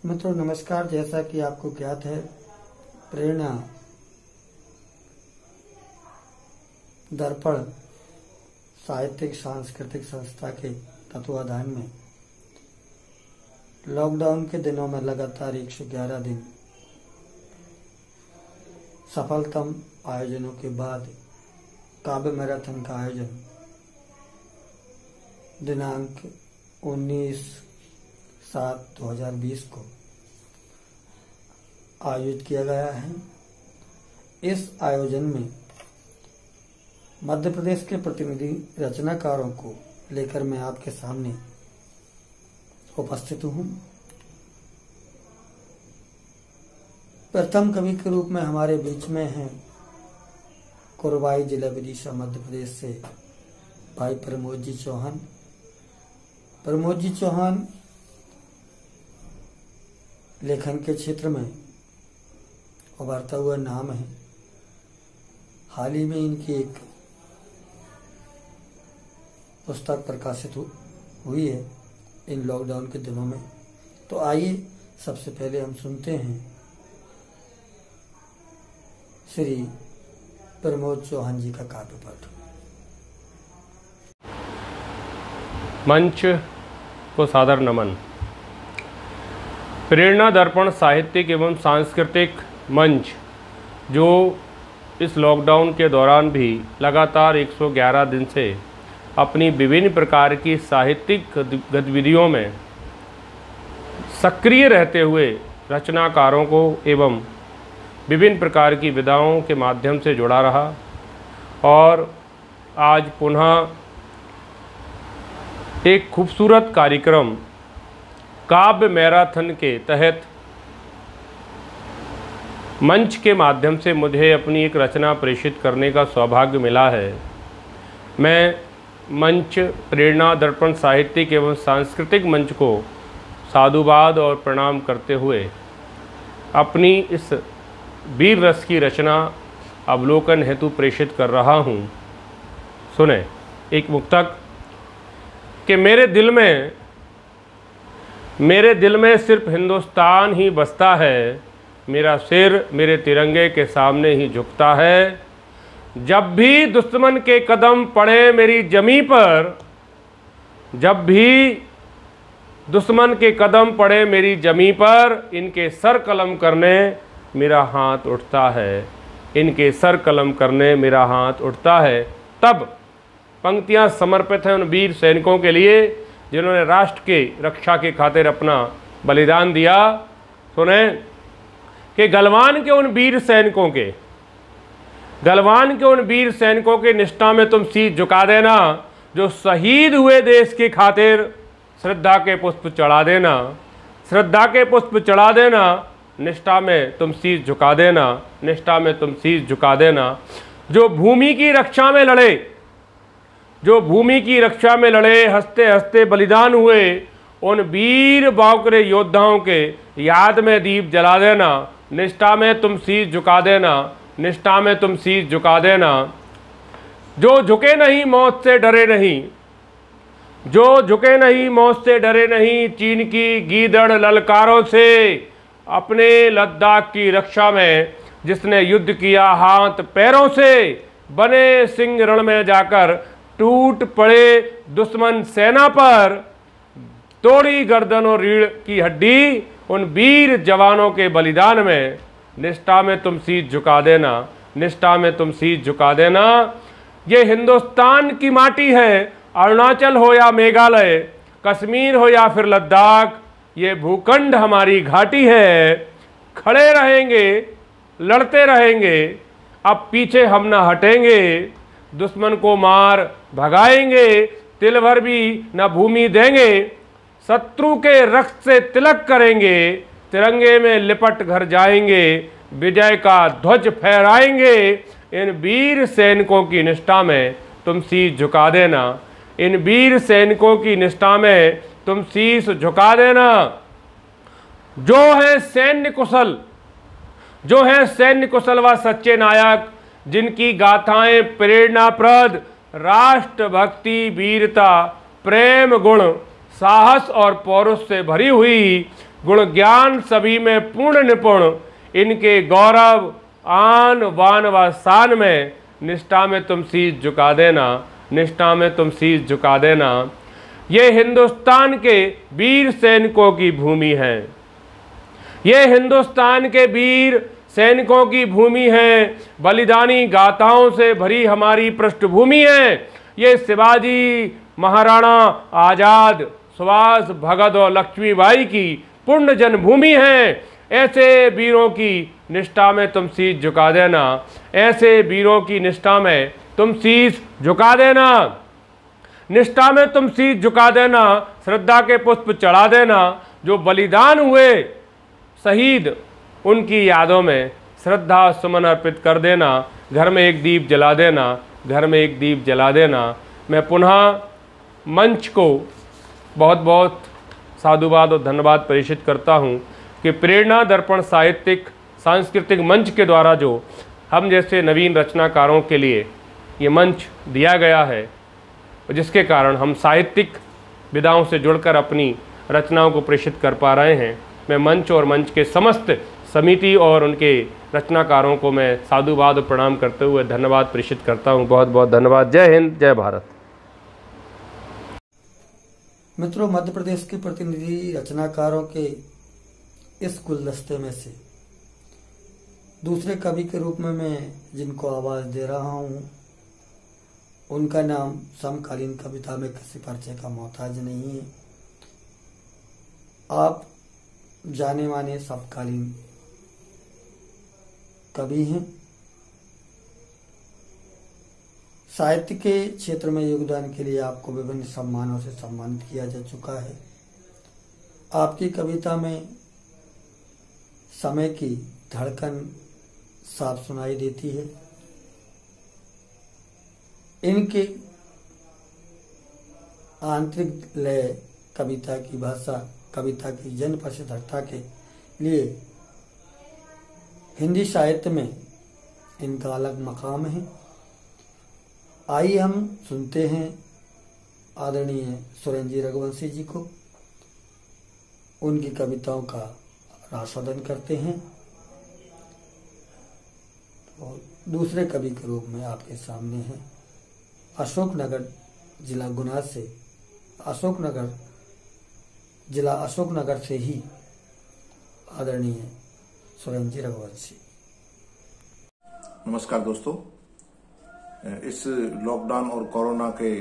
मित्रों नमस्कार। जैसा कि आपको ज्ञात है, प्रेरणा दर्पण साहित्यिक सांस्कृतिक संस्था के तत्वाधान में लॉकडाउन के दिनों में लगातार 111 दिन सफलतम आयोजनों के बाद काव्य मैराथन का आयोजन दिनांक 19/7/2020 को आयोजित किया गया है। इस आयोजन में मध्य प्रदेश के प्रतिनिधि रचनाकारों को लेकर मैं आपके सामने उपस्थित हूँ। प्रथम कवि के रूप में हमारे बीच में हैं कोरबाई जिला विदिशा मध्य प्रदेश से भाई प्रमोद जी चौहान। प्रमोद जी चौहान लेखन के क्षेत्र में उभरता हुआ नाम है। हाल ही में इनकी एक पुस्तक प्रकाशित हुई है इन लॉकडाउन के दिनों में। तो आइए सबसे पहले हम सुनते हैं श्री प्रमोद चौहान जी का काव्य पाठ। मंच को सादर नमन। प्रेरणा दर्पण साहित्यिक एवं सांस्कृतिक मंच जो इस लॉकडाउन के दौरान भी लगातार 111 दिन से अपनी विभिन्न प्रकार की साहित्यिक गतिविधियों में सक्रिय रहते हुए रचनाकारों को एवं विभिन्न प्रकार की विधाओं के माध्यम से जुड़ा रहा और आज पुनः एक खूबसूरत कार्यक्रम काव्य मैराथन के तहत मंच के माध्यम से मुझे अपनी एक रचना प्रेषित करने का सौभाग्य मिला है। मैं मंच प्रेरणा दर्पण साहित्यिक एवं सांस्कृतिक मंच को साधुवाद और प्रणाम करते हुए अपनी इस वीर रस की रचना अवलोकन हेतु प्रेषित कर रहा हूँ। सुने एक मुक्तक कि मेरे दिल में सिर्फ हिंदुस्तान ही बसता है, मेरा सिर मेरे तिरंगे के सामने ही झुकता है। जब भी दुश्मन के कदम पड़े मेरी जमी पर, जब भी दुश्मन के कदम पड़े मेरी जमी पर, इनके सर कलम करने मेरा हाथ उठता है, इनके सर कलम करने मेरा हाथ उठता है। तब पंक्तियां समर्पित हैं उन वीर सैनिकों के लिए जिन्होंने राष्ट्र के रक्षा के खातिर अपना बलिदान दिया। सुने कि गलवान के उन वीर सैनिकों के निष्ठा में तुम सीस झुका देना, जो शहीद हुए देश के खातिर श्रद्धा के पुष्प चढ़ा देना, श्रद्धा के पुष्प चढ़ा देना, निष्ठा में तुम सीस झुका देना, निष्ठा में तुम सीस झुका देना। जो भूमि की रक्षा में लड़े, जो भूमि की रक्षा में लड़े, हंसते हंसते बलिदान हुए, उन वीर बावकरे योद्धाओं के याद में दीप जला देना, निष्ठा में तुम शीश झुका देना, निष्ठा में तुम शीश झुका देना। जो झुके नहीं मौत से डरे नहीं, जो झुके नहीं मौत से डरे नहीं, चीन की गीदड़ ललकारों से, अपने लद्दाख की रक्षा में जिसने युद्ध किया हाथ पैरों से, बने सिंह रण में जाकर टूट पड़े दुश्मन सेना पर, तोड़ी गर्दन और रीढ़ की हड्डी, उन वीर जवानों के बलिदान में निष्ठा में तुम शीश झुका देना, निष्ठा में तुम शीश झुका देना। ये हिंदुस्तान की माटी है, अरुणाचल हो या मेघालय, कश्मीर हो या फिर लद्दाख, ये भूखंड हमारी घाटी है। खड़े रहेंगे, लड़ते रहेंगे, अब पीछे हम ना हटेंगे, दुश्मन को मार भगाएंगे, तिल भर भी न भूमि देंगे, शत्रु के रक्त से तिलक करेंगे, तिरंगे में लिपट घर जाएंगे, विजय का ध्वज फहराएंगे। इन वीर सैनिकों की निष्ठा में तुम शीश झुका देना, इन वीर सैनिकों की निष्ठा में तुम शीश झुका देना। जो है सैन्य कुशल, जो है सैन्य कुशल व सच्चे नायक, जिनकी गाथाएं प्रेरणाप्रद, राष्ट्रभक्ति, वीरता, प्रेम गुण, साहस और पौरुष से भरी हुई, गुण ज्ञान सभी में पूर्ण निपुण, इनके गौरव आन बान व शान में, निष्ठा में तुम शीश झुका देना, निष्ठा में तुम शीश झुका देना। ये हिंदुस्तान के वीर सैनिकों की भूमि है, ये हिंदुस्तान के वीर सैनिकों की भूमि है, बलिदानी गाथाओं से भरी हमारी पृष्ठभूमि है। ये शिवाजी, महाराणा आजाद, सुभाष, भगत और लक्ष्मीबाई की पुण्य जन्मभूमि है। ऐसे वीरों की निष्ठा में तुम शीश झुका देना, ऐसे वीरों की निष्ठा में तुम शीश झुका देना, निष्ठा में तुम शीश झुका देना, श्रद्धा के पुष्प चढ़ा देना। जो बलिदान हुए शहीद, उनकी यादों में श्रद्धा सुमन अर्पित कर देना, घर में एक दीप जला देना, घर में एक दीप जला देना। मैं पुनः मंच को बहुत बहुत साधुवाद और धन्यवाद प्रेषित करता हूँ कि प्रेरणा दर्पण साहित्यिक सांस्कृतिक मंच के द्वारा जो हम जैसे नवीन रचनाकारों के लिए ये मंच दिया गया है, जिसके कारण हम साहित्यिक विधाओं से जुड़कर अपनी रचनाओं को प्रेषित कर पा रहे हैं। मैं मंच और मंच के समस्त समिति और उनके रचनाकारों को मैं साधुवाद और प्रणाम करते हुए धन्यवाद प्रेषित करता हूँ। बहुत बहुत धन्यवाद। जय हिंद, जय भारत। मित्रों, मध्य प्रदेश के प्रतिनिधि रचनाकारों के इस गुलदस्ते में से दूसरे कवि के रूप में मैं जिनको आवाज़ दे रहा हूँ, उनका नाम समकालीन कविता में किसी परिचय का मोहताज नहीं है। आप जाने माने समकालीन कवि हैं। साहित्य के क्षेत्र में योगदान के लिए आपको विभिन्न सम्मानों से सम्मानित किया जा चुका है। आपकी कविता में समय की धड़कन साफ सुनाई देती है। इनके आंतरिक लय, कविता की भाषा, कविता की जन प्रसिद्धता के लिए हिंदी साहित्य में इनका अलग मकाम है। आइए हम सुनते हैं आदरणीय सुरेंद्र जी रघुवंशी जी को, उनकी कविताओं का आस्वादन करते हैं। और दूसरे कवि के रूप में आपके सामने हैं अशोकनगर जिला गुना से, जिला अशोकनगर से ही आदरणीय सुरेंद्र जी रघुवंशी। नमस्कार दोस्तों, इस लॉकडाउन और कोरोना के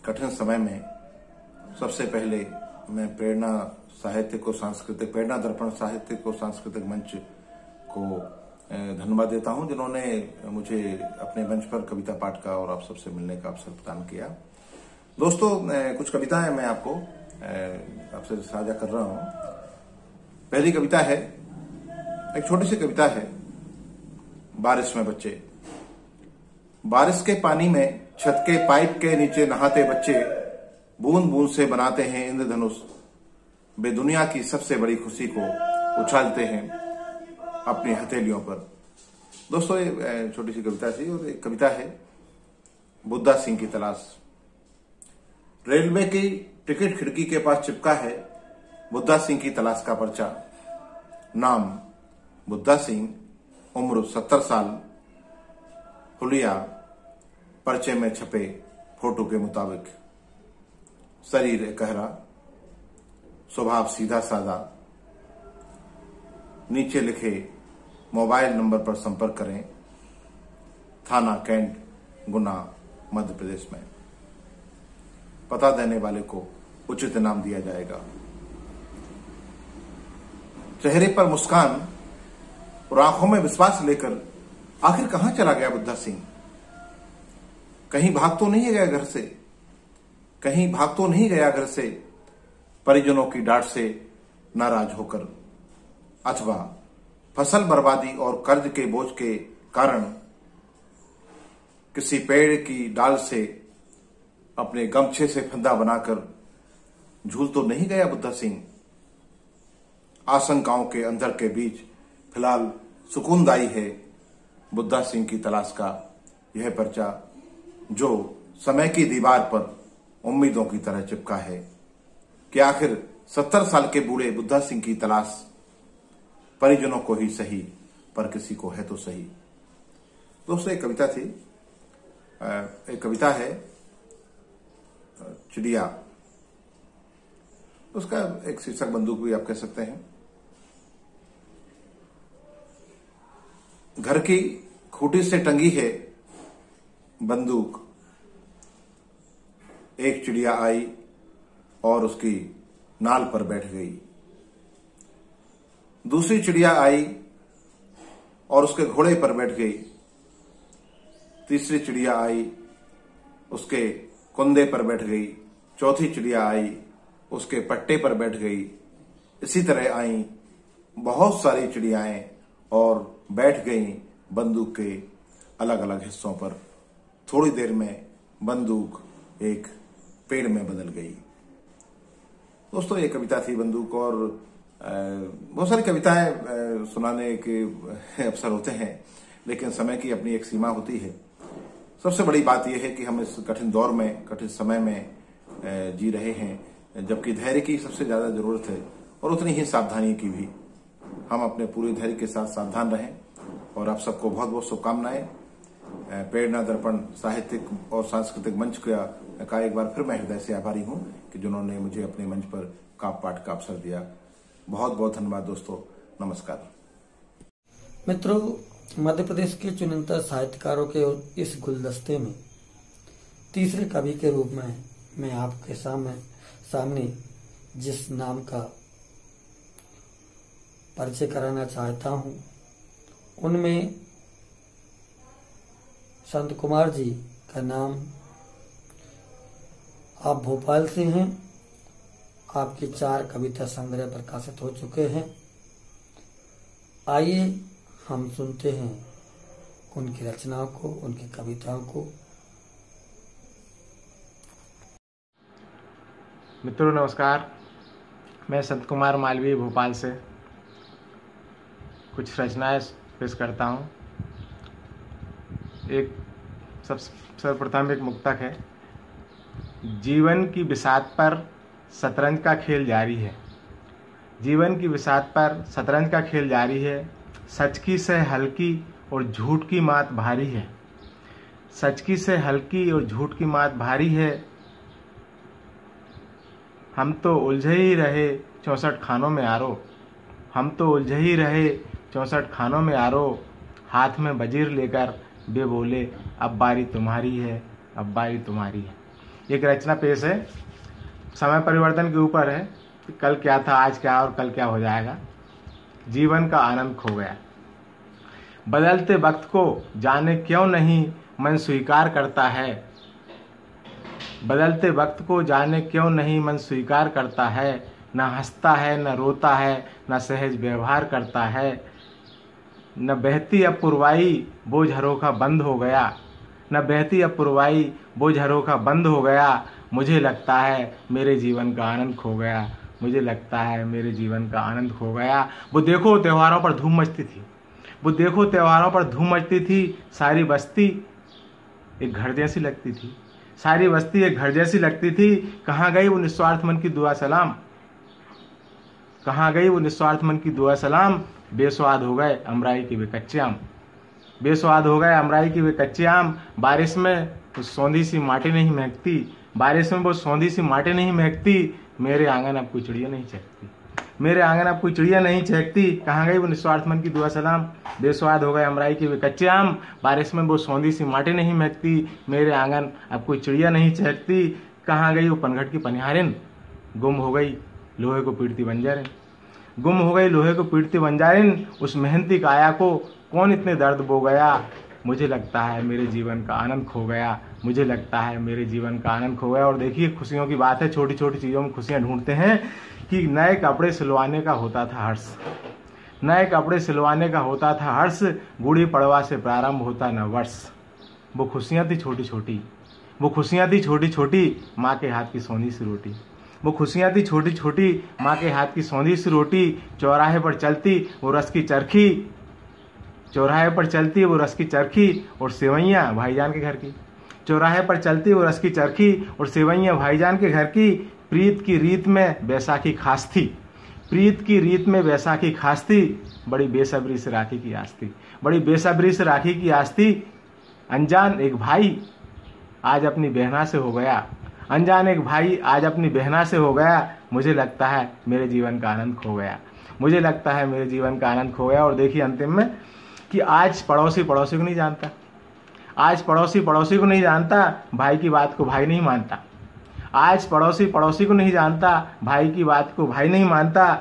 कठिन समय में सबसे पहले मैं प्रेरणा दर्पण साहित्यिक और सांस्कृतिक मंच को धन्यवाद देता हूं, जिन्होंने मुझे अपने मंच पर कविता पाठ का और आप सबसे मिलने का अवसर प्रदान किया। दोस्तों, कुछ कविताएं मैं आपको आपसे साझा कर रहा हूं। पहली कविता है, एक छोटी सी कविता है, बारिश में बच्चे। बारिश के पानी में छत के पाइप के नीचे नहाते बच्चे बूंद बूंद से बनाते हैं इंद्रधनुष, वे दुनिया की सबसे बड़ी खुशी को उछालते हैं अपनी हथेलियों पर। दोस्तों, ये छोटी सी कविता थी। और एक कविता है, बुद्धा सिंह की तलाश। रेलवे की टिकट खिड़की के पास चिपका है बुद्धा सिंह की तलाश का पर्चा। नाम बुद्धा सिंह, उम्र 70 साल, हुलिया पर्चे में छपे फोटो के मुताबिक। शरीर गहरा, स्वभाव सीधा साधा। नीचे लिखे मोबाइल नंबर पर संपर्क करें। थाना कैंट, गुना, मध्य प्रदेश में। पता देने वाले को उचित इनाम दिया जाएगा। चेहरे पर मुस्कान और आंखों में विश्वास लेकर आखिर कहां चला गया बुद्धा सिंह? कहीं भाग तो नहीं गया घर से, कहीं भाग तो नहीं गया घर से परिजनों की डांट से नाराज होकर, अथवा फसल बर्बादी और कर्ज के बोझ के कारण किसी पेड़ की डाल से अपने गमछे से फंदा बनाकर झूल तो नहीं गया बुद्धा सिंह? आशंकाओं के अंदर के बीच फिलहाल सुकूनदायी है बुद्धा सिंह की तलाश का यह पर्चा, जो समय की दीवार पर उम्मीदों की तरह चिपका है कि आखिर 70 साल के बूढ़े बुद्धा सिंह की तलाश, परिजनों को ही सही पर किसी को है तो सही। दोस्तों एक कविता थी, एक कविता है चिड़िया, उसका एक शीर्षक बंदूक भी आप कह सकते हैं। घर की खूंटी से टंगी है बंदूक, एक चिड़िया आई और उसकी नाल पर बैठ गई। दूसरी चिड़िया आई और उसके घोड़े पर बैठ गई। तीसरी चिड़िया आई, उसके कुंदे पर बैठ गई। चौथी चिड़िया आई, उसके पट्टे पर बैठ गई। इसी तरह आई बहुत सारी चिड़ियाएं और बैठ गईं बंदूक के अलग अलग हिस्सों पर। थोड़ी देर में बंदूक एक पेड़ में बदल गई। दोस्तों ये कविता थी बंदूक, और बहुत सारी कविताएं सुनाने के अवसर होते हैं, लेकिन समय की अपनी एक सीमा होती है। सबसे बड़ी बात यह है कि हम इस कठिन दौर में, कठिन समय में जी रहे हैं, जबकि धैर्य की सबसे ज्यादा जरूरत है और उतनी ही सावधानी की भी। हम अपने पूरे धैर्य के साथ सावधान रहें और आप सबको बहुत बहुत शुभकामनाएं। प्रेरणा दर्पण साहित्यिक और सांस्कृतिक मंच का एक बार फिर मैं हृदय से आभारी हूं कि जिन्होंने मुझे अपने मंच पर काव्य पाठ का अवसर दिया। बहुत बहुत धन्यवाद दोस्तों, नमस्कार। मित्रों, मध्य प्रदेश के चुनिंदा साहित्यकारों के इस गुलदस्ते में तीसरे कवि के रूप में मैं आपके सामने जिस नाम का परिचय कराना चाहता हूं, उनमें संत कुमार जी का नाम। आप भोपाल से हैं। आपके 4 कविता संग्रह प्रकाशित हो चुके हैं। आइए हम सुनते हैं उनकी रचनाओं को, उनकी कविताओं को। मित्रों नमस्कार, मैं संत कुमार मालवीय भोपाल से कुछ रचनाएं पेश करता हूँ। एक सर्वप्रथम एक मुक्तक है। जीवन की बिसात पर शतरंज का खेल जारी है। जीवन की बिसात पर शतरंज का खेल जारी है। सच की से हल्की और झूठ की मात भारी है। सच की से हल्की और झूठ की मात भारी है। हम तो उलझे ही रहे 64 खानों में आरो। हम तो उलझे ही रहे 64 खानों में आरो। हाथ में वजीर लेकर वे बोले अब बारी तुम्हारी है, अब बारी तुम्हारी है। एक रचना पेश है, समय परिवर्तन के ऊपर है कि कल क्या था, आज क्या और कल क्या हो जाएगा। जीवन का आनंद खो गया। बदलते वक्त को जाने क्यों नहीं मन स्वीकार करता है। बदलते वक्त को जाने क्यों नहीं मन स्वीकार करता है। न हंसता है, न रोता है, न सहज व्यवहार करता है। न बहती अब पुरवाई वो झरोखा बंद हो गया। न बहती अब पुरवाई वो झरोखा बंद हो गया। मुझे लगता है मेरे जीवन का आनंद खो गया। मुझे लगता है मेरे जीवन का आनंद खो गया। वो देखो त्योहारों पर धूम मचती थी। वो देखो त्योहारों पर धूम मचती थी। सारी बस्ती एक घर जैसी लगती थी। सारी बस्ती एक घर जैसी लगती थी। कहाँ गई वो निस्वार्थ मन की दुआ सलाम। कहाँ गई वो निस्वार्थ मन की दुआ सलाम। बेस्वाद हो गए अमराई के वे कच्चे आम। बेस्वाद हो गए अमराई की वे कच्चे आम। बारिश में वो सौंधी सी माटी नहीं महकती। बारिश में वो सौंधी सी माटी नहीं महकती। मेरे आंगन अब कोई चिड़िया नहीं चहकती। मेरे आंगन अब कोई चिड़िया नहीं चहकती। कहाँ गई वो निस्वार्थ मन की दुआ सलाम। बेस्वाद हो गए अमराई के वे कच्चे आम। बारिश में वो सौंधी सी माटी नहीं महकती। मेरे आंगन अब कोई चिड़िया नहीं चहकती। कहाँ गई वो पनघट की पनिहारिन। गुम हो गई लोहे को पीटती बंजारिन। गुम हो गई लोहे को पीटती बंजारिन। उस मेहनती काया को कौन इतने दर्द बो गया। मुझे लगता है मेरे जीवन का आनंद खो गया। मुझे लगता है मेरे जीवन का आनंद खो गया। और देखिए खुशियों की बात है, छोटी छोटी चीज़ों में खुशियाँ ढूंढते हैं कि नए कपड़े सिलवाने का होता था हर्ष। नए कपड़े सिलवाने का होता था हर्ष। गुड़ी पड़वा से प्रारंभ होता नव वर्ष। वो खुशियाँ थी छोटी छोटी। वो खुशियाँ थी छोटी छोटी माँ के हाथ की सौंधी सी रोटी। वो खुशियाँ थी छोटी छोटी माँ के हाथ की सौंधी सी रोटी। चौराहे पर चलती वो रस की चरखी। चौराहे पर चलती वो रस की चरखी और सेवैयाँ भाईजान के घर की। चौराहे पर चलती वो रस की चरखी और सेवैयाँ भाईजान के घर की। प्रीत की रीत में बैसाखी खास थी, प्रीत की रीत में बैसाखी खास थी, बड़ी बेसब्री से राखी की आस थी, बड़ी बेसब्री से राखी की आस थी। अनजान एक भाई आज अपनी बहना से हो गया, अनजान एक भाई आज अपनी बहना से हो गया। मुझे लगता है मेरे जीवन का आनंद खो गया, मुझे लगता है मेरे जीवन का आनंद खो गया। और देखिए अंतिम में कि आज पड़ोसी पड़ोसी को नहीं जानता, आज पड़ोसी पड़ोसी को नहीं जानता, भाई की बात को भाई नहीं मानता। आज पड़ोसी पड़ोसी को नहीं जानता, भाई की बात को भाई नहीं मानता।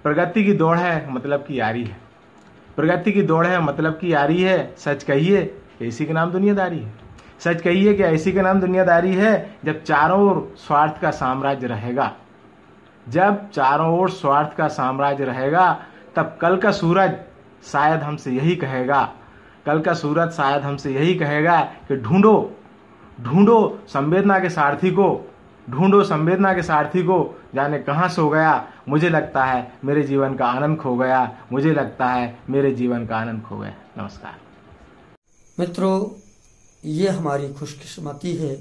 प्रगति की दौड़ है मतलब की यारी है, प्रगति की दौड़ है मतलब की यारी है। सच कहिए इसी के नाम दुनियादारी है, सच कहिए क्या इसी के नाम दुनियादारी है। जब चारों ओर स्वार्थ का साम्राज्य रहेगा, जब चारों ओर स्वार्थ का साम्राज्य रहेगा, तब कल का सूरज शायद हमसे यही कहेगा, कल का सूरज शायद हमसे यही कहेगा कि ढूंढो ढूंढो संवेदना के सारथी को, ढूंढो संवेदना के सारथी को, जाने कहाँ सो गया। मुझे लगता है मेरे जीवन का आनंद खो गया, मुझे लगता है मेरे जीवन का आनंद खो गया। नमस्कार मित्रों, ये हमारी खुशकिस्मती है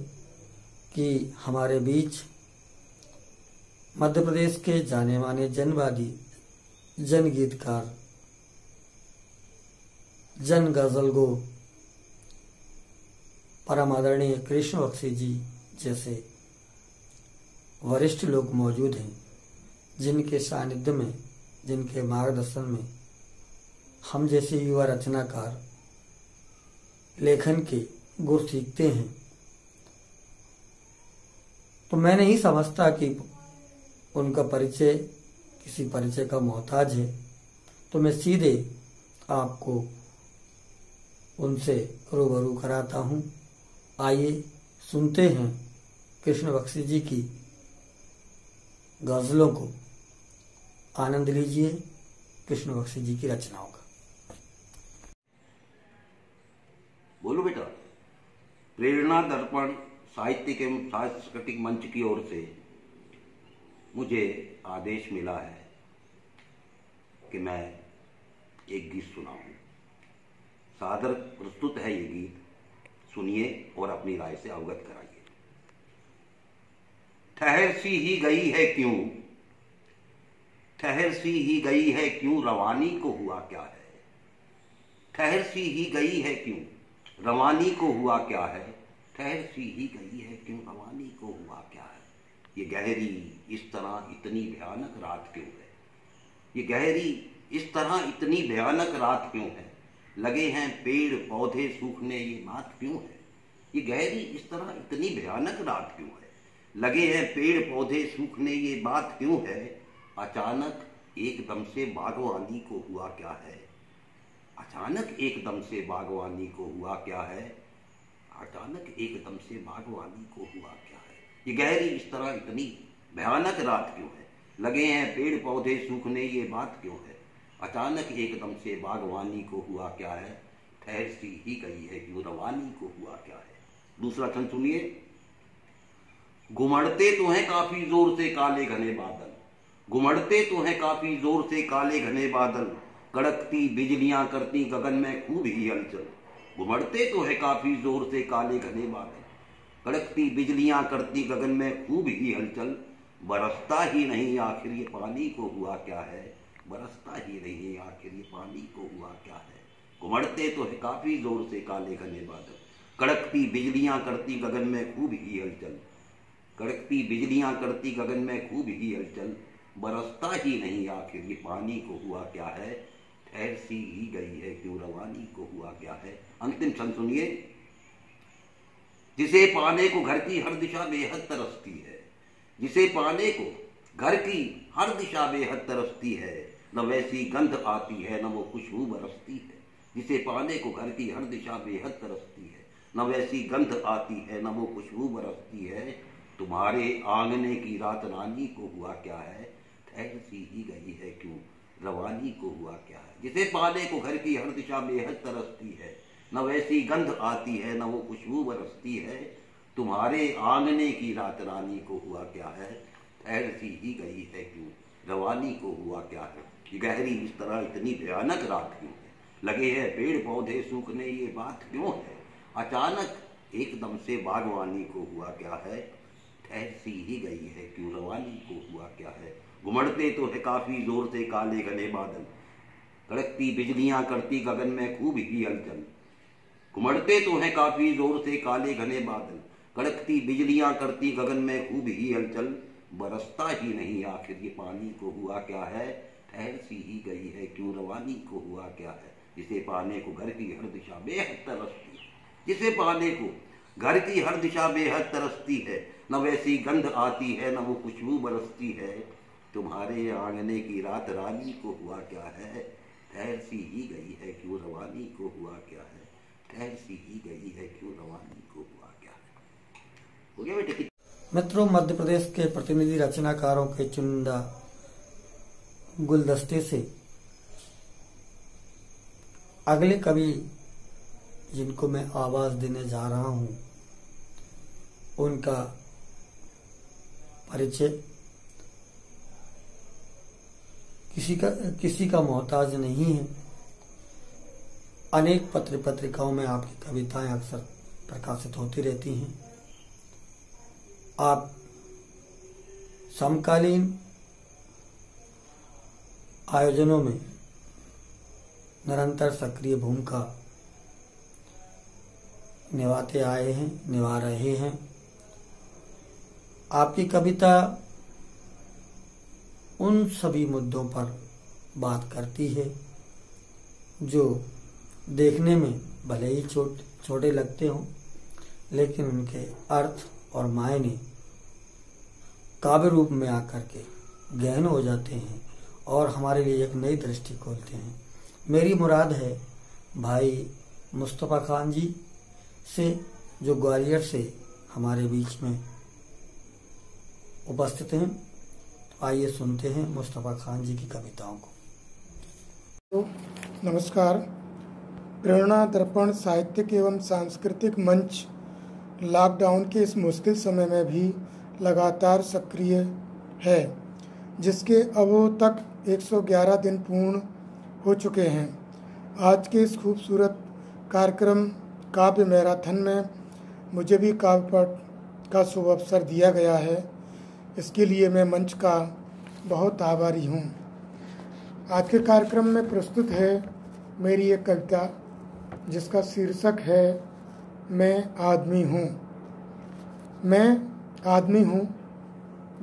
कि हमारे बीच मध्य प्रदेश के जाने माने जनवादी, जन गीतकार, जन गजल गो परम आदरणीय कृष्ण बख्शी जी जैसे वरिष्ठ लोग मौजूद हैं, जिनके सानिध्य में, जिनके मार्गदर्शन में हम जैसे युवा रचनाकार लेखन के गुर सीखते हैं। तो मैं नहीं समझता कि उनका परिचय किसी परिचय का मोहताज है, तो मैं सीधे आपको उनसे रूबरू कराता हूँ। आइए सुनते हैं कृष्ण बख्शी जी की गजलों को, आनंद लीजिए कृष्ण बख्शी जी की रचनाओं का। बोलो बेटा। प्रेरणा दर्पण साहित्यिक एवं सांस्कृतिक मंच की ओर से मुझे आदेश मिला है कि मैं एक गीत सुनाऊं। सादर प्रस्तुत है ये गीत, सुनिए और अपनी राय से अवगत कराइए। ठहर सी ही गई है क्यों, ठहर सी ही गई है क्यों, रवानी को हुआ क्या है। ठहर सी ही गई है क्यों, रवानी को हुआ क्या है। ठहर सी ही गई है क्यों, रवानी को हुआ क्या है। ये गहरी इस तरह इतनी भयानक रात क्यों है, ये गहरी इस तरह इतनी भयानक रात क्यों है। लगे हैं पेड़ पौधे सूखने, ये बात क्यों है। ये गहरी इस तरह इतनी भयानक रात क्यों है। लगे हैं पेड़ पौधे सूखने, ये बात क्यों है। अचानक एकदम से बागवानी को हुआ क्या है। अचानक एकदम से बागवानी को हुआ क्या है। अचानक एकदम से बागवानी को हुआ क्या है। ये गहरी इस तरह इतनी भयानक रात क्यों है। लगे हैं पेड़ पौधे सूखने, ये बात क्यों है। अचानक एकदम से बागवानी को हुआ क्या है। ठहर सी ही गई है क्यों, रवानी को हुआ क्या है। दूसरा छंद सुनिए। घुमड़ते तो हैं काफी जोर से काले घने बादल, घुमड़ते तो हैं काफी जोर से काले घने बादल, कड़कती बिजलियां करती गगन में खूब ही हलचल। घुमड़ते तो है काफी जोर से काले घने बादल, कड़कती बिजलियां करती गगन में खूब ही हलचल। बरसता ही नहीं आखिर ये पानी को हुआ क्या है। बरसता ही नहीं आखिर ये पानी को हुआ क्या है। घुमड़ते तो है काफी जोर से काले घने बादल, कड़कती बिजलियां करती गगन में खूब ही हलचल। कड़कती बिजलियां करती गगन में खूब ही हलचल। बरसता ही नहीं आखिर ये पानी को हुआ क्या है। ठहर सी ही गई है क्यों, रवानी को हुआ क्या है। अंतिम छंद सुनिए। जिसे पाने को घर की हर दिशा बेहद तरसती है, जिसे पाने को घर की हर दिशा बेहद तरसती है, न वैसी गंध आती है न वो खुशबू बरसती है। जिसे पाने को घर की हर दिशा बेहद तरसती है, न वैसी गंध आती है न वो खुशबू बरसती है। तुम्हारे आंगने की रात रानी को हुआ क्या है। ठहर सी ही गई है क्यों, रवानी को हुआ क्या है। जिसे पाने को घर की हर दिशा बेहद तरसती है, न वैसी गंध आती है न वो खुशबू बरसती है। तुम्हारे आंगने की रात रानी को हुआ क्या है। ठहर सी ही गई है क्यों, रवानी को हुआ क्या है। ये गहरी इस तरह इतनी भयानक रात क्यों है। लगे हैं पेड़ पौधे सूखने, ये बात क्यों है। अचानक एकदम से बागवानी को हुआ क्या है। ठहर सी ही गई है क्यों रवानी को हुआ क्या है। घुमड़ते तो है काफी जोर से काले घने बादल, कड़कती बिजलियां करती गगन में खूब ही हलचल। घुमड़ते तो है काफी जोर से काले घने बादल, कड़कती बिजलियां करती गगन में खूब ही हलचल। बरसता ही नहीं आखिर ये पानी को हुआ क्या है, ठहर सी ही गई है क्यों रवानी को हुआ क्या है। जिसे पाने को घर की हर दिशा बेहद तरसती है, जिसे पाने को घर की हर दिशा बेहद तरसती है, न वैसी गंध आती है न वो खुशबू बरसती है। तुम्हारे आंगने की रात रानी को हुआ क्या है, ठहर सी ही गई है क्यों रवानी को हुआ क्या है, ठहर सी ही गई है क्यों रवानी को हुआ क्या है। हो गया बेटे। मित्रों, मध्य प्रदेश के प्रतिनिधि रचनाकारों के चुनिंदा गुलदस्ते से अगले कवि जिनको मैं आवाज देने जा रहा हूं, उनका परिचय किसी का मोहताज नहीं है। अनेक पत्र पत्रिकाओं में आपकी कविताएं अक्सर प्रकाशित होती रहती हैं। आप समकालीन आयोजनों में निरंतर सक्रिय भूमिका निभा रहे हैं। आपकी कविता उन सभी मुद्दों पर बात करती है जो देखने में भले ही छोटे लगते हों, लेकिन उनके अर्थ और मायने काव्य रूप में आकर के गहन हो जाते हैं और हमारे लिए एक नई दृष्टि खोलते हैं। मेरी मुराद है भाई मुस्तफा खान जी से, जो ग्वालियर से हमारे बीच में उपस्थित हैं। तो आइए सुनते हैं मुस्तफा खान जी की कविताओं को। नमस्कार। प्रेरणा दर्पण साहित्यिक एवं सांस्कृतिक मंच लॉकडाउन के इस मुश्किल समय में भी लगातार सक्रिय है, जिसके अब तक 111 दिन पूर्ण हो चुके हैं। आज के इस खूबसूरत कार्यक्रम काव्य मैराथन में मुझे भी काव्य पाठ का शुभ अवसर दिया गया है। इसके लिए मैं मंच का बहुत आभारी हूँ। आज के कार्यक्रम में प्रस्तुत है मेरी एक कविता जिसका शीर्षक है मैं आदमी हूँ। मैं आदमी हूँ,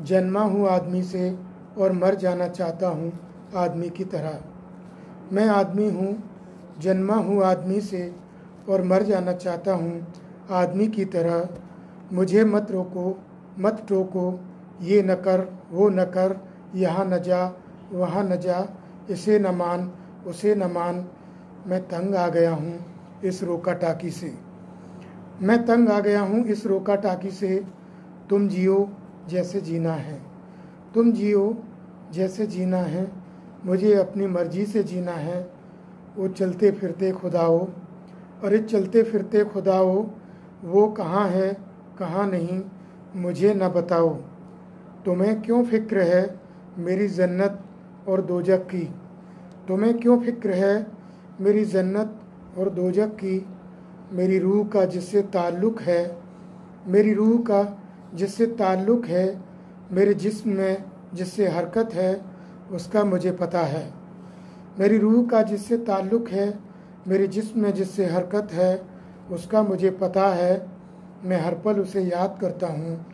जन्मा हूँ आदमी से और मर जाना चाहता हूँ आदमी की तरह। मैं आदमी हूँ, जन्मा हूँ आदमी से और मर जाना चाहता हूँ आदमी की तरह। मुझे मत रोको, मत टोको, ये न कर, वो न कर, यहाँ न जा, वहाँ न जा, इसे न मान, उसे न मान। मैं तंग आ गया हूँ इस रोका टाकी से। मैं तंग आ गया हूँ इस रोका टाकी से। तुम जियो जैसे जीना है, तुम जियो जैसे जीना है। मुझे अपनी मर्जी से जीना है। वो चलते फिरते खुदाओ, अरे चलते फिरते खुदाओ, वो कहाँ है कहाँ नहीं मुझे न बताओ। तुम्हें क्यों फिक्र है मेरी जन्नत और दोजख की, तुम्हें क्यों फिक्र है मेरी जन्नत और दोजख की। मेरी रूह का जिससे ताल्लुक़ है, मेरी रूह का जिससे ताल्लुक़ है, मेरे जिस्म में जिससे हरकत है उसका मुझे पता है। मेरी रूह का जिससे ताल्लुक़ है, मेरे जिस्म में जिससे हरकत है उसका मुझे पता है। मैं हर पल उसे याद करता हूँ,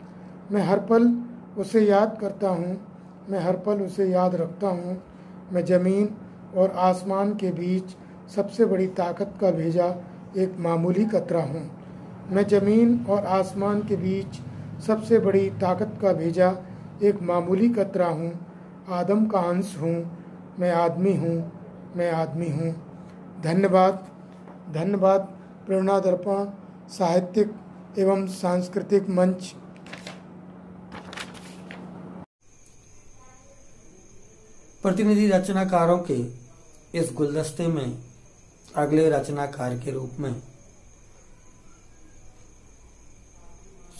मैं हर पल उसे याद करता हूँ, मैं हर पल उसे याद रखता हूँ। मैं ज़मीन और आसमान के बीच सबसे बड़ी ताकत का भेजा एक मामूली कतरा हूँ। मैं ज़मीन और आसमान के बीच सबसे बड़ी ताकत का भेजा एक मामूली कतरा हूँ। आदम का अंश हूँ, मैं आदमी हूँ, मैं आदमी हूँ। धन्यवाद, धन्यवाद। प्रेरणा दर्पण साहित्यिक एवं सांस्कृतिक मंच। प्रतिनिधि रचनाकारों के इस गुलदस्ते में अगले रचनाकार के रूप में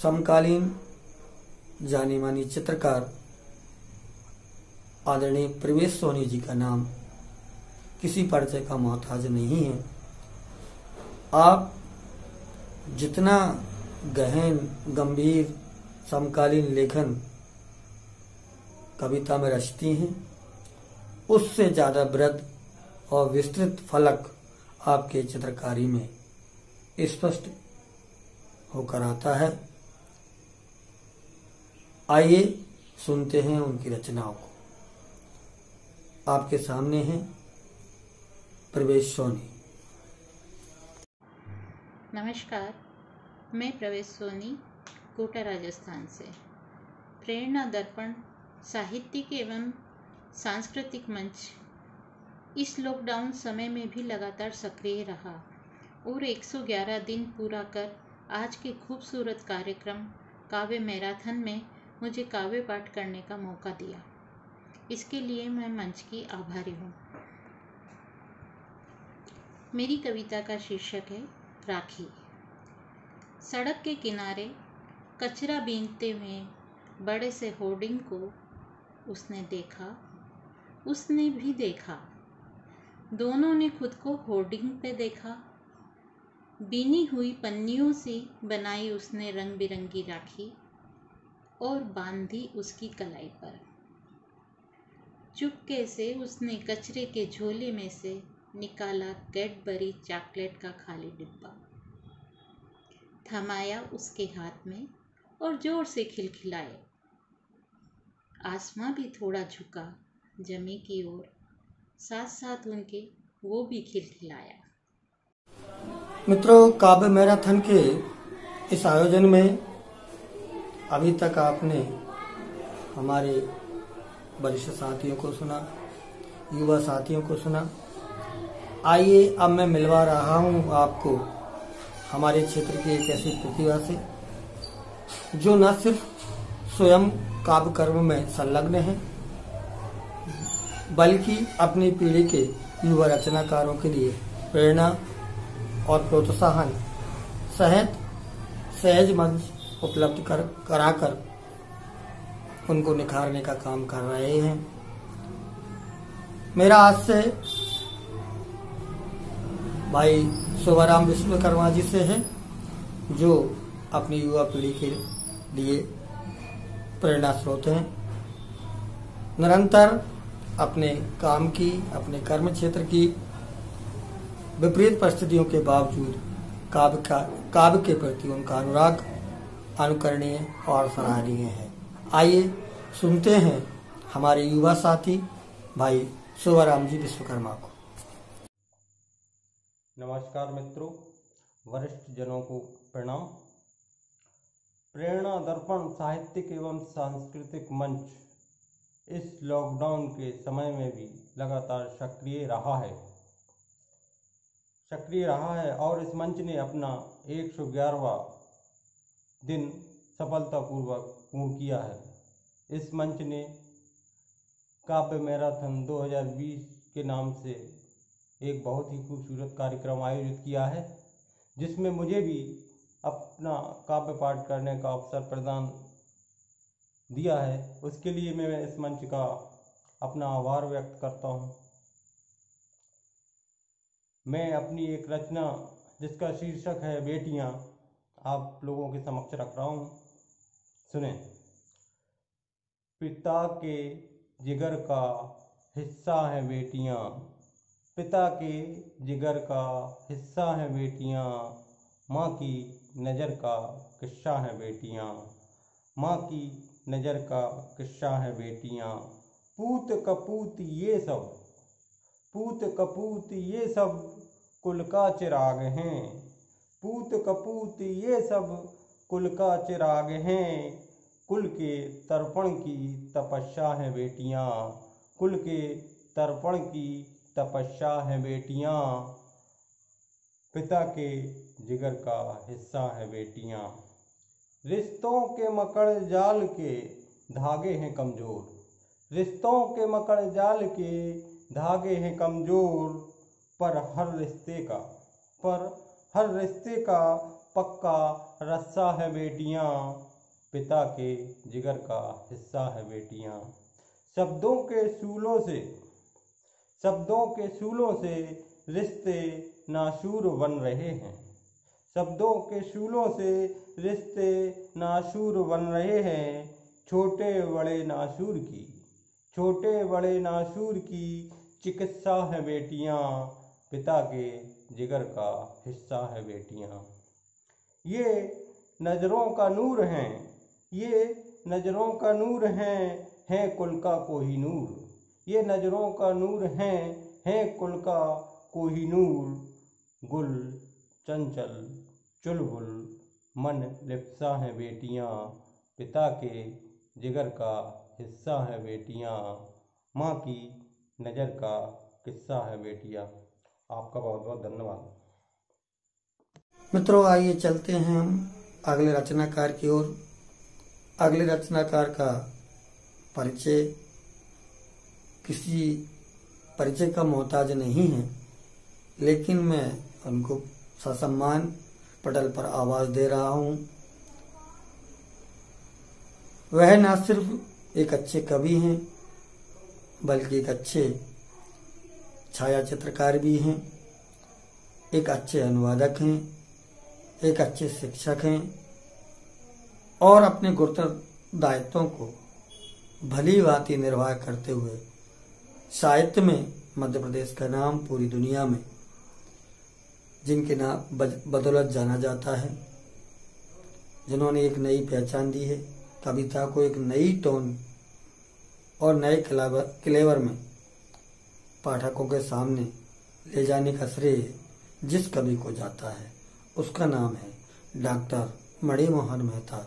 समकालीन जानी मानी चित्रकार आदरणीय प्रवेश सोनी जी का नाम किसी परिचय का मोहताज नहीं है। आप जितना गहन, गंभीर समकालीन लेखन कविता में रचती हैं, उससे ज़्यादा वृहद और विस्तृत फलक आपके चित्रकारी में स्पष्ट होकर आता है। आइए सुनते हैं उनकी रचनाओं को। आपके सामने हैं प्रवेश सोनी। नमस्कार, मैं प्रवेश सोनी, कोटा राजस्थान से। प्रेरणा दर्पण साहित्यिक एवं सांस्कृतिक मंच इस लॉकडाउन समय में भी लगातार सक्रिय रहा और 111 दिन पूरा कर आज के खूबसूरत कार्यक्रम काव्य मैराथन में मुझे काव्य पाठ करने का मौका दिया। इसके लिए मैं मंच की आभारी हूँ। मेरी कविता का शीर्षक है राखी। सड़क के किनारे कचरा बीनते हुए बड़े से होर्डिंग को उसने देखा, उसने भी देखा। दोनों ने खुद को होर्डिंग पे देखा। बीनी हुई पन्नियों से बनाई उसने रंग बिरंगी राखी और बांधी उसकी कलाई पर। चुपके से उसने कचरे के झोले में से निकाला कैडबरी चॉकलेट का खाली डिब्बा, थमाया उसके हाथ में और जोर से खिलखिलाए। आसमां भी थोड़ा झुका जमी की ओर, साथ साथ उनके वो भी खिलखिलाया। मित्रों, काव्य मैराथन के इस आयोजन में अभी तक आपने हमारे वरिष्ठ साथियों को सुना, युवा साथियों को सुना। आइए अब मैं मिलवा रहा हूँ आपको हमारे क्षेत्र की एक ऐसी प्रतिभा से जो न सिर्फ स्वयं काव्य कर्म में संलग्न है, बल्कि अपनी पीढ़ी के युवा रचनाकारों के लिए प्रेरणा और प्रोत्साहन सहित सहज मंच उपलब्ध कराकर उनको निखारने का काम कर रहे हैं। मेरा आज से भाई शोभाराम विश्वकर्मा जी से है, जो अपनी युवा पीढ़ी के लिए प्रेरणा स्रोत हैं। निरंतर अपने काम की, अपने कर्म क्षेत्र की विपरीत परिस्थितियों के बावजूद काव्य के प्रति उनका अनुराग अनुकरणीय और सराहनीय है। आइए सुनते हैं हमारे युवा साथी भाई शोभाराम जी विश्वकर्मा को। नमस्कार मित्रों, वरिष्ठ जनों को प्रणाम। प्रेरणा दर्पण साहित्यिक एवं सांस्कृतिक मंच इस लॉकडाउन के समय में भी लगातार सक्रिय रहा है और इस मंच ने अपना 111वां दिन सफलतापूर्वक पूर्ण किया है। इस मंच ने काव्य मैराथन 2020 के नाम से एक बहुत ही खूबसूरत कार्यक्रम आयोजित किया है, जिसमें मुझे भी अपना काव्य पाठ करने का अवसर प्रदान दिया है। उसके लिए मैं इस मंच का अपना आभार व्यक्त करता हूँ। मैं अपनी एक रचना जिसका शीर्षक है बेटियाँ आप लोगों के समक्ष रख रहा हूँ। सुने। पिता के जिगर का हिस्सा है बेटियाँ, पिता के जिगर का हिस्सा है बेटियाँ, माँ की नज़र का किस्सा है बेटियाँ, माँ की नज़र का किस्सा है बेटियाँ। पूत कपूत ये सब, पूत कपूत ये सब कुल का चिराग हैं, पूत कपूत ये सब कुल का चिराग हैं, कुल के तर्पण की तपस्या है बेटियाँ, कुल के तर्पण की तपस्या है बेटियाँ, पिता के जिगर का हिस्सा है बेटियाँ। रिश्तों के मकड़ जाल के धागे हैं कमज़ोर, रिश्तों के मकड़ जाल के धागे हैं कमज़ोर, पर हर रिश्ते का पक्का रस्सा है बेटियाँ, पिता के जिगर का हिस्सा है बेटियाँ। शब्दों के सूलों से रिश्ते नाशूर बन रहे हैं, शब्दों के शूलों से रिश्ते नासूर बन रहे हैं, छोटे बड़े नासूर की, छोटे बड़े नासूर की चिकित्सा है बेटियां, पिता के जिगर का हिस्सा है बेटियां। ये नज़रों का नूर हैं, ये नज़रों का नूर हैं कुल का कोहिनूर, ये नज़रों का नूर हैं कुल का कोहिनूर। गुल चंचल चुलबुल मन लिप्सा है बेटियां, पिता के जिगर का हिस्सा है बेटियां, माँ की नज़र का किस्सा है बेटियां। आपका बहुत बहुत धन्यवाद। मित्रों, आइए चलते हैं हम अगले रचनाकार की ओर। अगले रचनाकार का परिचय किसी परिचय का मोहताज नहीं है, लेकिन मैं उनको ससम्मान पटल पर आवाज दे रहा हूं। वह न सिर्फ एक अच्छे कवि हैं, बल्कि एक अच्छे छाया चित्रकार भी हैं, एक अच्छे अनुवादक हैं, एक अच्छे शिक्षक हैं और अपने गुरुतर दायित्वों को भली भांति निर्वाह करते हुए साहित्य में मध्य प्रदेश का नाम पूरी दुनिया में जिनके नाम बदौलत जाना जाता है, जिन्होंने एक नई पहचान दी है, कविता को एक नई टोन और नए क्लेवर में पाठकों के सामने ले जाने का श्रेय जिस कवि को जाता है उसका नाम है डॉक्टर मणिमोहन मेहता।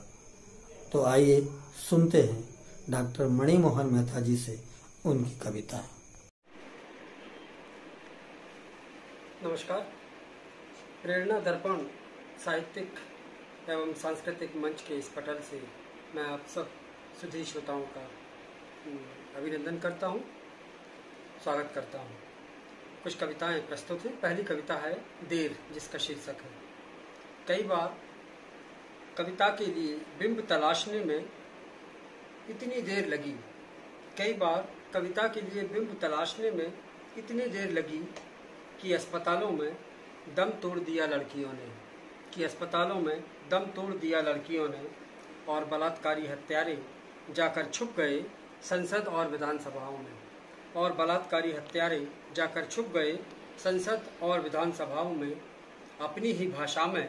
तो आइए सुनते हैं डॉक्टर मणिमोहन मेहता जी से उनकी कविता। नमस्कार। प्रेरणा दर्पण साहित्यिक एवं सांस्कृतिक मंच के इस पटल से मैं आप सब सुधी श्रोताओं का अभिनंदन करता हूं, स्वागत करता हूं। कुछ कविताएं प्रस्तुत हैं। पहली कविता है देर, जिसका शीर्षक है कई बार कविता के लिए बिंब तलाशने में इतनी देर लगी, कई बार कविता के लिए बिंब तलाशने में इतनी देर लगी कि अस्पतालों में दम तोड़ दिया लड़कियों ने, कि अस्पतालों में दम तोड़ दिया लड़कियों ने, और बलात्कारी हत्यारे जाकर छुप गए संसद और विधानसभाओं में, और बलात्कारी हत्यारे जाकर छुप गए संसद और विधानसभाओं में। अपनी ही भाषा में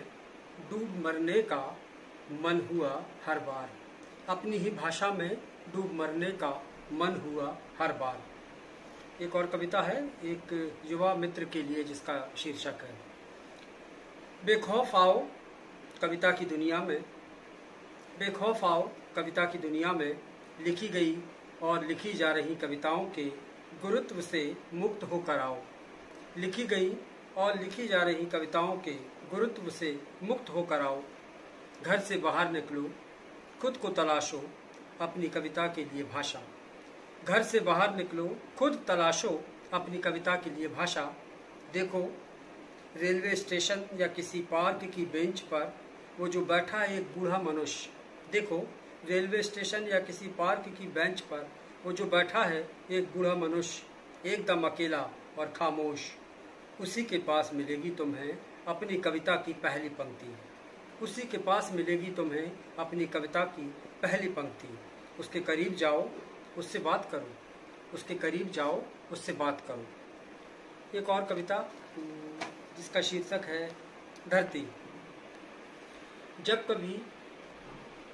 डूब मरने का मन हुआ हर बार, अपनी ही भाषा में डूब मरने का मन हुआ हर बार। एक और कविता है एक युवा मित्र के लिए, जिसका शीर्षक है बेखौफ आओ कविता की दुनिया में, बेखौफ आओ कविता की दुनिया में। लिखी गई और लिखी जा रही कविताओं के गुरुत्व से मुक्त होकर आओ, लिखी गई और लिखी जा रही कविताओं के गुरुत्व से मुक्त होकर आओ। घर से बाहर निकलो, खुद को तलाशो, अपनी कविता के लिए भाषा। घर से बाहर निकलो, खुद तलाशो, अपनी कविता के लिए भाषा। देखो रेलवे स्टेशन या किसी पार्क की बेंच पर वो जो बैठा है एक बूढ़ा मनुष्य, देखो रेलवे स्टेशन या किसी पार्क की बेंच पर वो जो बैठा है एक बूढ़ा मनुष्य, एकदम अकेला और खामोश। उसी के पास मिलेगी तुम्हें अपनी कविता की पहली पंक्ति, उसी के पास मिलेगी तुम्हें अपनी कविता की पहली पंक्ति। उसके करीब जाओ, उससे बात करो, उसके करीब जाओ, उससे बात करो। एक और कविता जिसका शीर्षक है धरती। जब कभी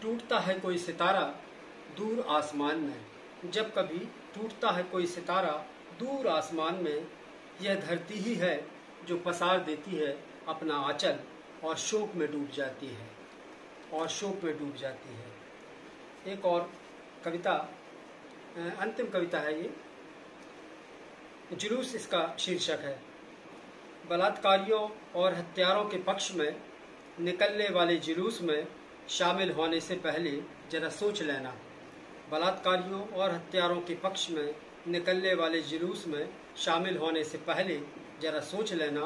टूटता है कोई सितारा दूर आसमान में, जब कभी टूटता है कोई सितारा दूर आसमान में, यह धरती ही है जो पसार देती है अपना आंचल और शोक में डूब जाती है, और शोक में डूब जाती है। एक और कविता, अंतिम कविता है ये, जुलूस इसका शीर्षक है। बलात्कारियों और हत्यारों के पक्ष में निकलने वाले जुलूस में शामिल होने से पहले जरा सोच लेना। बलात्कारियों और हत्यारों के पक्ष में निकलने वाले जुलूस में शामिल होने से पहले जरा सोच लेना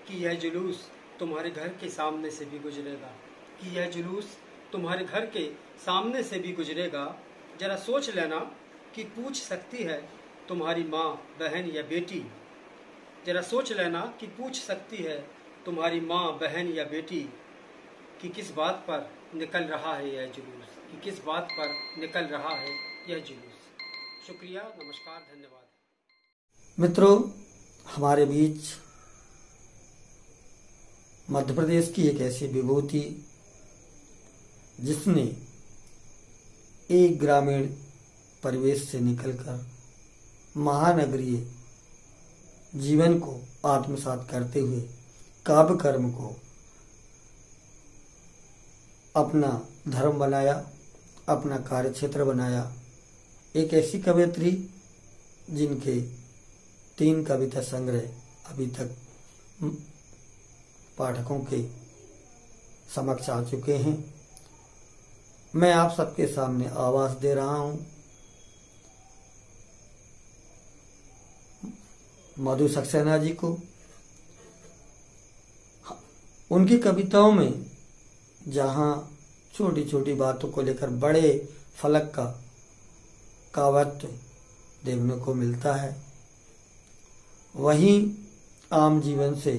कि यह जुलूस तुम्हारे घर के सामने से भी गुजरेगा, कि यह जुलूस तुम्हारे घर के सामने से भी गुजरेगा। जरा सोच लेना कि पूछ सकती है तुम्हारी माँ, बहन या बेटी। जरा सोच लेना कि पूछ सकती है तुम्हारी माँ, बहन या बेटी, कि किस बात पर निकल रहा है यह जुलूस, कि किस बात पर निकल रहा है यह जुलूस। शुक्रिया, नमस्कार, धन्यवाद। मित्रों, हमारे बीच मध्य प्रदेश की एक ऐसी विभूति जिसने एक ग्रामीण परिवेश से निकलकर महानगरीय जीवन को आत्मसात करते हुए काव्य कर्म को अपना धर्म बनाया, अपना कार्यक्षेत्र बनाया। एक ऐसी कवयित्री जिनके 3 कविता संग्रह अभी तक पाठकों के समक्ष आ चुके हैं। मैं आप सबके सामने आवाज दे रहा हूं मधु सक्सेना जी को। उनकी कविताओं में जहां छोटी छोटी बातों को लेकर बड़े फलक का काव्यत्व देखने को मिलता है, वहीं आम जीवन से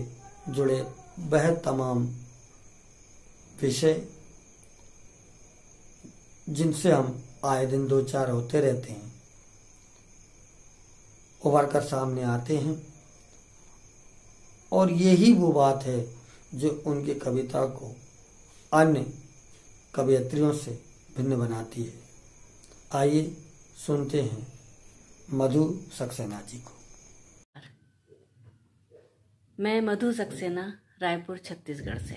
जुड़े वह तमाम विषय जिनसे हम आए दिन 2-4 होते रहते हैं, उभर कर सामने आते हैं। और यही वो बात है जो उनकी कविता को अन्य कवयित्रियों से भिन्न बनाती है। आइए सुनते हैं मधु सक्सेना जी को। मैं मधु सक्सेना, रायपुर, छत्तीसगढ़ से।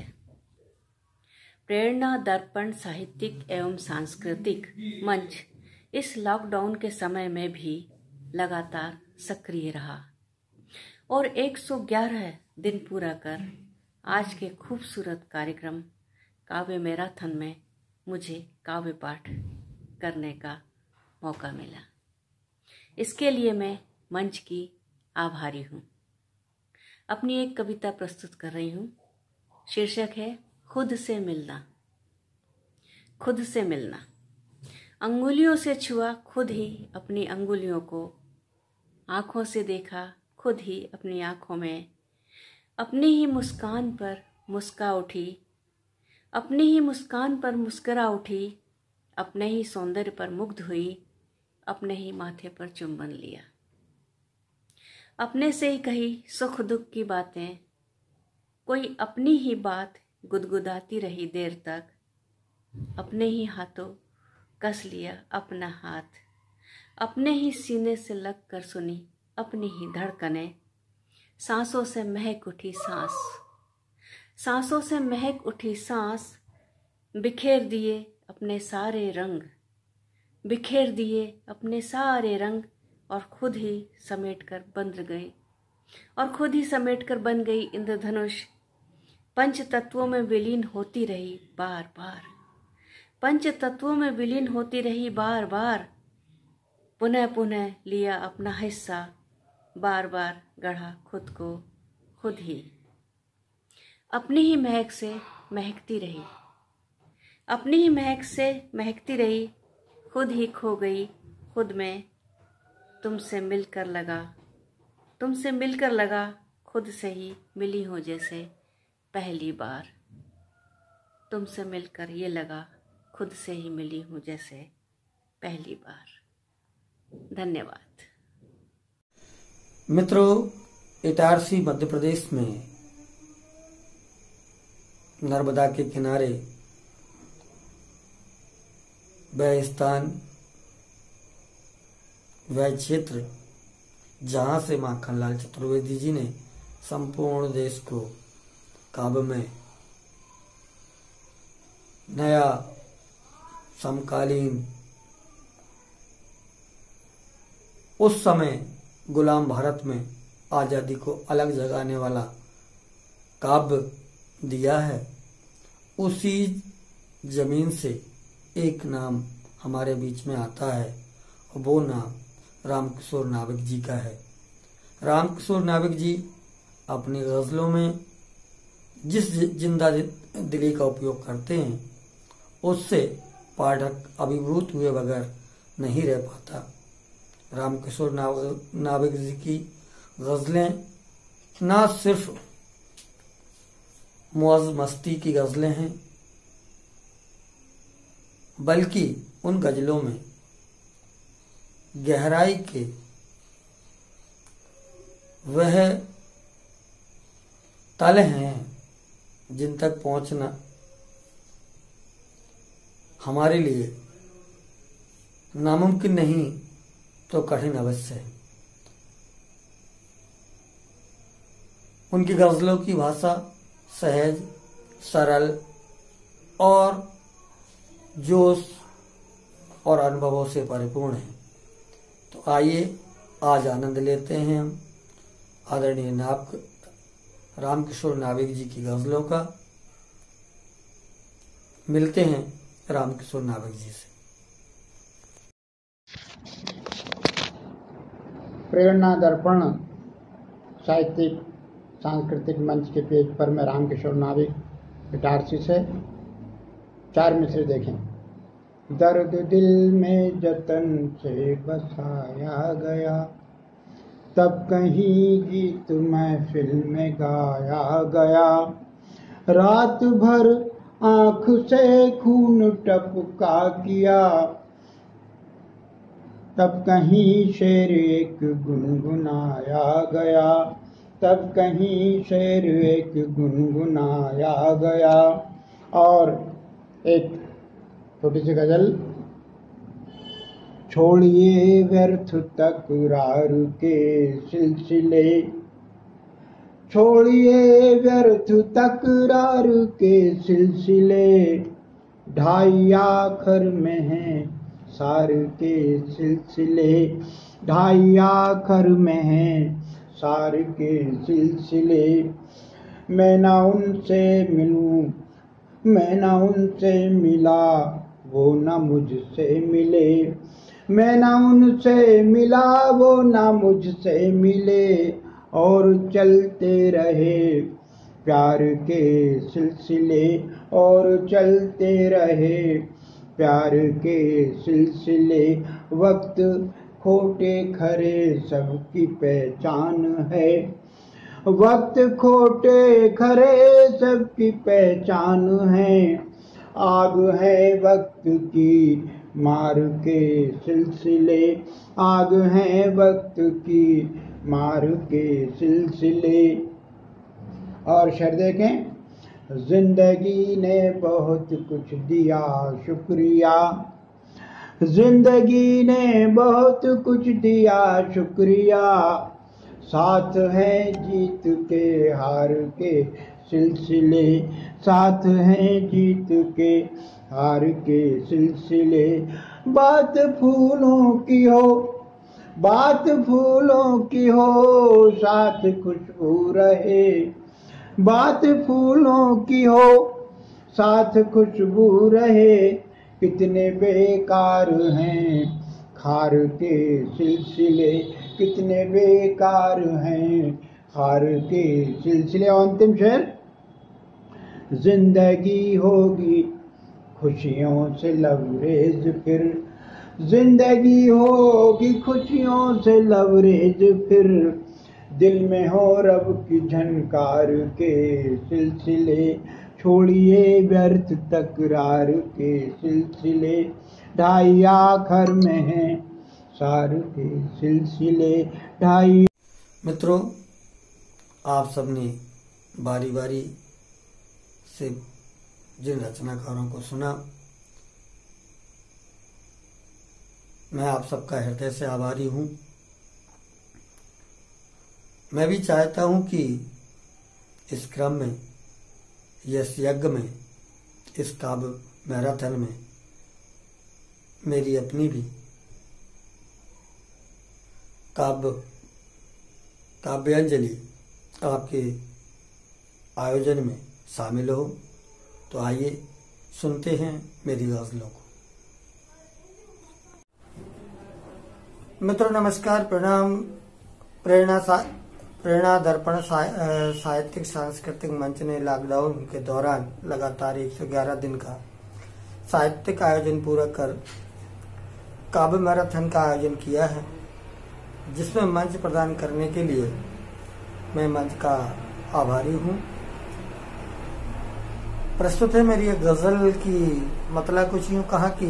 प्रेरणा दर्पण साहित्यिक एवं सांस्कृतिक मंच इस लॉकडाउन के समय में भी लगातार सक्रिय रहा और 111 दिन पूरा कर आज के खूबसूरत कार्यक्रम काव्य मैराथन में मुझे काव्य पाठ करने का मौका मिला। इसके लिए मैं मंच की आभारी हूँ। अपनी एक कविता प्रस्तुत कर रही हूँ। शीर्षक है खुद से मिलना। खुद से मिलना। अंगुलियों से छुआ खुद ही अपनी अंगुलियों को, आँखों से देखा खुद ही अपनी आँखों में, अपनी ही मुस्कान पर मुस्का उठी, अपनी ही मुस्कान पर मुस्करा उठी, अपने ही सौंदर्य पर मुग्ध हुई, अपने ही माथे पर चुंबन लिया। अपने से ही कही सुख दुख की बातें, कोई अपनी ही बात गुदगुदाती रही देर तक, अपने ही हाथों कस लिया अपना हाथ, अपने ही सीने से लग कर सुनी अपनी ही धड़कनें, सांसों से महक उठी सांस, सांसों से महक उठी सांस, बिखेर दिए अपने सारे रंग, बिखेर दिए अपने सारे रंग, और खुद ही समेट कर बंध गई, और खुद ही समेट कर बन गई इंद्रधनुष। पंच तत्वों में विलीन होती रही बार बार, पंच तत्वों में विलीन होती रही बार बार, पुनः पुनः लिया अपना हिस्सा, बार बार गढ़ा खुद को खुद ही। अपनी ही महक से महकती रही, अपनी ही महक से महकती रही, खुद ही खो गई खुद में। तुमसे मिलकर लगा, तुमसे मिलकर लगा, खुद से ही मिली हो जैसे पहली बार। तुमसे मिलकर ये लगा, खुद से ही मिली हूँ जैसे पहली बार। धन्यवाद। मित्रों, इटारसी मध्य प्रदेश में नर्मदा के किनारे वह स्थान, वह क्षेत्र जहाँ से माखनलाल चतुर्वेदी जी ने संपूर्ण देश को काव्य में नया समकालीन, उस समय गुलाम भारत में आजादी को अलग जगाने वाला काव्य दिया है। उसी जमीन से एक नाम हमारे बीच में आता है, वो नाम रामकिशोर नाविक जी का है। रामकिशोर नाविक जी अपनी गजलों में जिस जिंदा दिली का उपयोग करते हैं, उससे पाठक अभिभूत हुए बगैर नहीं रह पाता। रामकिशोर नाविक जी की गजलें न सिर्फ मौज मस्ती की गजलें हैं, बल्कि उन गजलों में गहराई के वह तल हैं जिन तक पहुंचना हमारे लिए नामुमकिन नहीं तो कठिन अवश्य है। उनकी गजलों की भाषा सहज, सरल और जोश और अनुभवों से परिपूर्ण है। तो आइए आज आनंद लेते हैं हम आदरणीय रामकिशोर नाविक जी की गजलों का। मिलते हैं रामकिशोर नाविक जी से। प्रेरणा दर्पण साहित्यिक सांस्कृतिक मंच के पेज पर मैं रामकिशोर नाविक इटारसी से 4 मिसरे देखें। दर्द दिल में जतन से बसाया गया, तब कहीं गीत महफिल में गाया गया। रात भर आँख से खून टपका किया, तब कहीं शेर एक गुनगुनाया गया, तब कहीं शेर एक गुनगुनाया गया। और एक छोटी सी गजल। छोड़िए व्यर्थ तकरार के सिलसिले, छोड़िए व्यर्थ तकरार के सिलसिले, ढाई आखर में हैं सार के सिलसिले, ढाई आखर में हैं सार के सिलसिले। मैं ना उनसे मिलूं, मैं ना उनसे मिला, वो ना मुझसे मिले, मैं ना उनसे मिला, वो ना मुझसे मिले। और चलते रहे प्यार के सिलसिले, और चलते रहे प्यार के सिलसिले। वक्त खोटे खरे सबकी पहचान है, वक्त खोटे खरे सबकी पहचान है। आग है वक्त की मार के सिलसिले, आग है वक्त की मार के सिलसिले। और शेर देखें। जिंदगी ने बहुत कुछ दिया शुक्रिया, जिंदगी ने बहुत कुछ दिया शुक्रिया। साथ है जीत के हार के सिलसिले, साथ है जीत के हार के सिलसिले। बात फूलों की हो, बात फूलों की हो, साथ खुशबू रहे। बात फूलों की हो, साथ खुशबू रहे। कितने बेकार हैं खार के सिलसिले, कितने बेकार हैं खार के सिलसिले। अंतिम शेर। जिंदगी होगी खुशियों से लबरेज फिर, जिंदगी होगी खुशियों से लबरेज फिर। दिल में हो रब की झनकार के सिलसिले, छोड़िए व्यर्थ तकरार के सिलसिले। ढाई आखर में हैं सार के सिलसिले, ढाई। मित्रों, आप सबने बारी बारी से जिन रचनाकारों को सुना, मैं आप सबका हृदय से आभारी हूँ। मैं भी चाहता हूँ कि इस क्रम में, इस यज्ञ में, इस काव्य मैराथन में मेरी अपनी भी काव्यांजलि आपके आयोजन में शामिल हो। तो आइए सुनते हैं मेरी गजलों को। मित्रों नमस्कार, प्रणाम। प्रेरणा दर्पण साहित्यिक सांस्कृतिक मंच ने लॉकडाउन के दौरान लगातार 111 दिन का साहित्यिक आयोजन पूरा कर काव्य मैराथन का आयोजन किया है, जिसमें मंच प्रदान करने के लिए मैं मंच का आभारी हूँ। प्रस्तुत है मेरी एक गजल की मतलब कुछ यूं कहा कि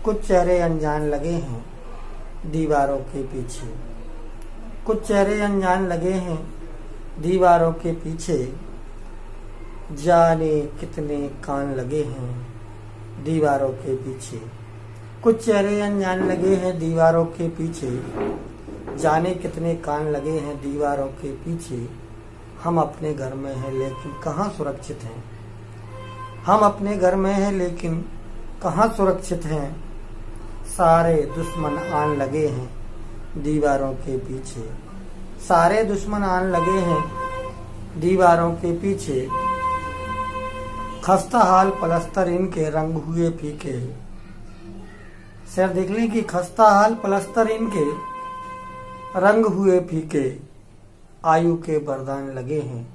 कुछ चेहरे अनजान लगे हैं दीवारों के पीछे, कुछ चेहरे अनजान लगे हैं दीवारों के पीछे, जाने कितने कान लगे हैं दीवारों के पीछे। कुछ चेहरे अनजान लगे हैं दीवारों के पीछे, जाने कितने कान लगे हैं दीवारों के पीछे। हम अपने घर में हैं लेकिन कहाँ सुरक्षित हैं, हम अपने घर में हैं लेकिन कहाँ सुरक्षित हैं। सारे दुश्मन आन लगे हैं दीवारों के पीछे, सारे दुश्मन आन लगे हैं दीवारों के पीछे। खस्ता हाल पलस्तर इनके रंग हुए फीके, सर देख लें कि खस्ता हाल पलस्तर इनके रंग हुए फीके। आयु के वरदान लगे हैं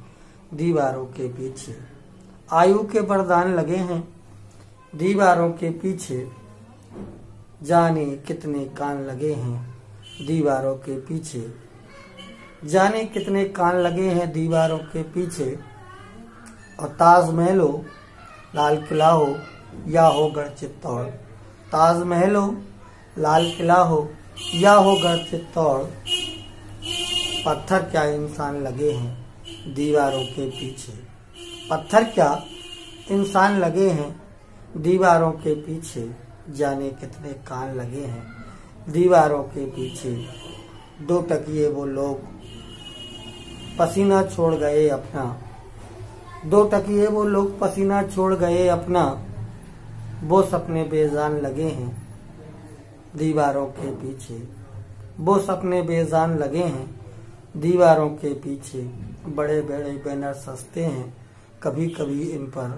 दीवारों के पीछे, आयु के वरदान लगे हैं दीवारों के पीछे। जाने कितने कान लगे हैं दीवारों के पीछे, जाने कितने कान लगे हैं दीवारों के पीछे। और ताजमहल हो लाल किला हो या हो गढ़ चित्तौड़, ताजमहल हो लाल किला हो या हो गढ़ चित्तौड़, पत्थर क्या इंसान लगे हैं दीवारों के पीछे, पत्थर क्या इंसान लगे हैं दीवारों के पीछे। जाने कितने कान लगे हैं दीवारों के पीछे। दो टकिए वो लोग पसीना छोड़ गए अपना, दो टकिए वो लोग पसीना छोड़ गए अपना। वो सपने बेजान लगे हैं दीवारों के पीछे, वो सपने बेजान लगे हैं दीवारों के पीछे। बड़े बड़े बैनर सस्ते हैं कभी कभी इन पर,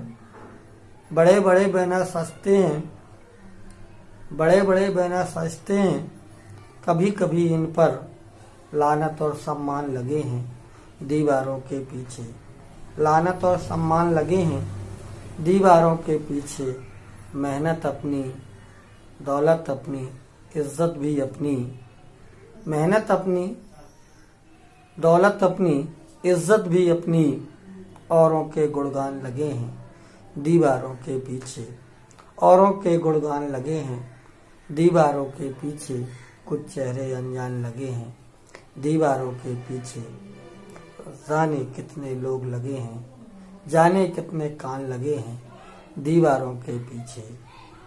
बड़े बड़े बैनर सस्ते हैं, बड़े बड़े बैनर सस्ते हैं कभी कभी इन पर। लानत और सम्मान लगे हैं दीवारों के पीछे, लानत और सम्मान लगे हैं दीवारों के पीछे। मेहनत अपनी दौलत अपनी इज्जत भी अपनी, मेहनत अपनी दौलत अपनी इज्जत भी अपनी। औरों के गुणगान लगे हैं दीवारों के पीछे, औरों के गुणगान लगे हैं दीवारों के पीछे। कुछ चेहरे अनजान लगे हैं दीवारों के पीछे, जाने कितने लोग लगे हैं, जाने कितने कान लगे हैं दीवारों के पीछे,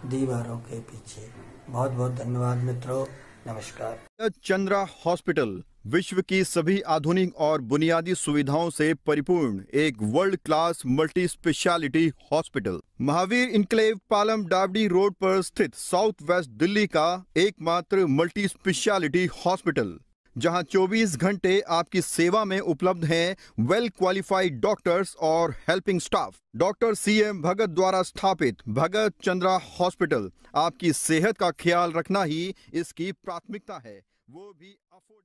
दीवारों के पीछे। बहुत बहुत धन्यवाद मित्रों, नमस्कार। चंद्रा हॉस्पिटल विश्व की सभी आधुनिक और बुनियादी सुविधाओं से परिपूर्ण एक world class multi speciality hospital, Mahavir enclave Palam डावडी रोड पर स्थित साउथ वेस्ट दिल्ली का एकमात्र मल्टी स्पेशलिटी हॉस्पिटल, जहां 24 घंटे आपकी सेवा में उपलब्ध हैं वेल क्वालिफाइड डॉक्टर्स और हेल्पिंग स्टाफ। डॉक्टर CM भगत द्वारा स्थापित भगत चंद्रा हॉस्पिटल आपकी सेहत का ख्याल रखना ही इसकी प्राथमिकता है, वो भी अफोर्डेबल।